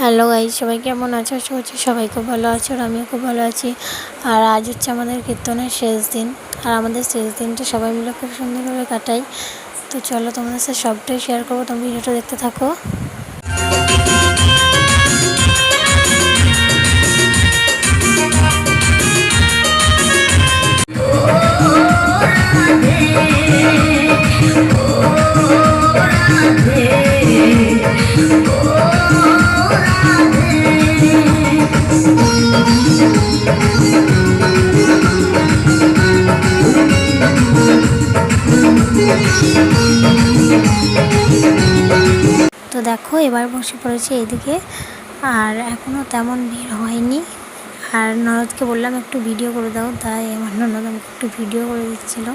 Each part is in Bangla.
হ্যালো গাইস, সবাই কেমন আছো? আশা করছি সবাই খুব ভালো আছো আর আমিও খুব ভালো আছি। আর আজ হচ্ছে আমাদের কীর্তনের শেষ দিন, আর আমাদের শেষ দিনটা সবাই মিলে খুব সুন্দরভাবে কাটাই। তো চলো তোমাদের সাথে সবটাই শেয়ার করবো, তুমি ভিডিওটা দেখতে থাকো। তো দেখো, এবার বসে পড়েছি এইদিকে, আর এখনও তেমন ভিড় হয়নি। আর ননদকে বললাম একটু ভিডিও করে দাও, তাই আমার ননদ আমাকে একটু ভিডিও করে দিচ্ছিলো।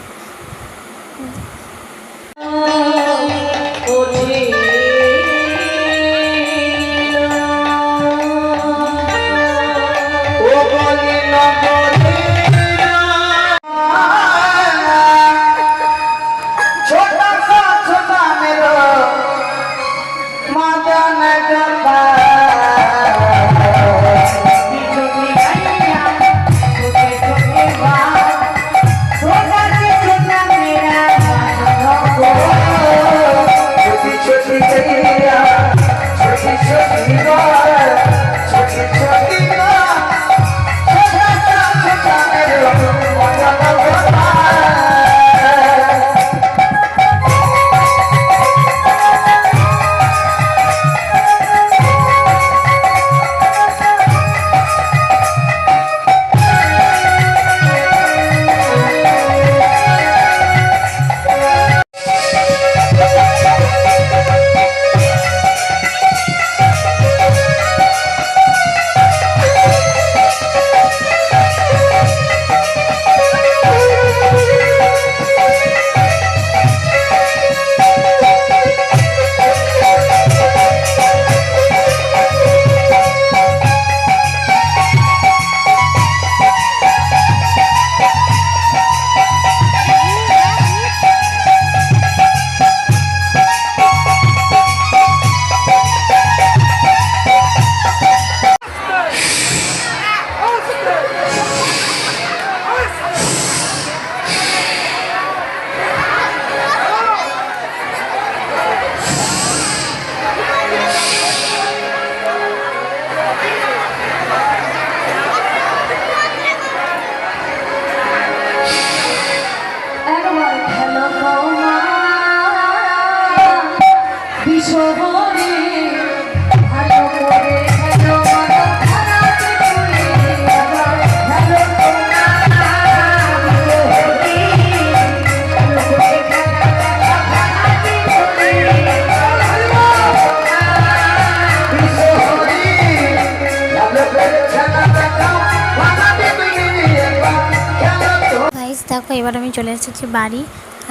দেখো, এবার আমি চলে এসেছি বাড়ি।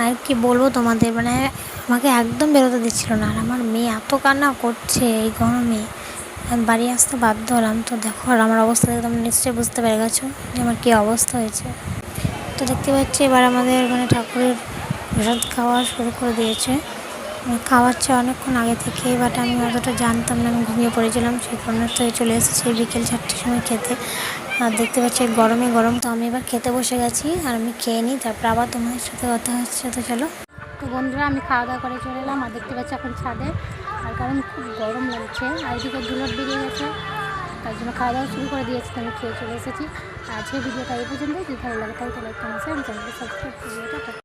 আর কি বলবো তোমাদের, মানে আমাকে একদম বেরোতে দিচ্ছিল না, আর আমার মেয়ে এত কান্না করছে এই গরমে, আমি বাড়ি আসতে বাধ্য হলাম। তো দেখো, আর আমার অবস্থা দেখে তোমরা নিশ্চয়ই বুঝতে পেরে গেছো যে আমার কী অবস্থা হয়েছে। তো দেখতে পাচ্ছি এবার আমাদের মানে ঠাকুরের প্রসাদ খাওয়া শুরু করে দিয়েছে, খাওয়াচ্ছে অনেকক্ষণ আগে থেকে, বাট আমি অতটা জানতাম না, আমি ঘুমিয়ে পড়েছিলাম, সেই কারণে তো চলে এসেছি বিকেল 4টের সময় খেতে। আর দেখতে পাচ্ছি গরমে গরম, তো আমি এবার খেতে বসে গেছি, আর আমি খেয়ে নিই, তারপর আবার তোমাদের সাথে কথা হচ্ছে। তো চলো। তো বন্ধুরা, আমি খাওয়া দাওয়া করে চলে এলাম, আর দেখতে পাচ্ছি এখন ছাদে, আর কারণ খুব গরম লাগছে, আর এদিকে ধুলোট বেরিয়ে গেছে, তার জন্য খাওয়া দাওয়া শুরু করে দিয়েছি, আমি খেয়ে চলে এসেছি। আর আজকের ভিডিওটা এই পর্যন্ত, যদি ভালো লাগে তাহলে লাইক কমেন্ট শেয়ার, চ্যানেলকে সাবস্ক্রাইব করে দিও।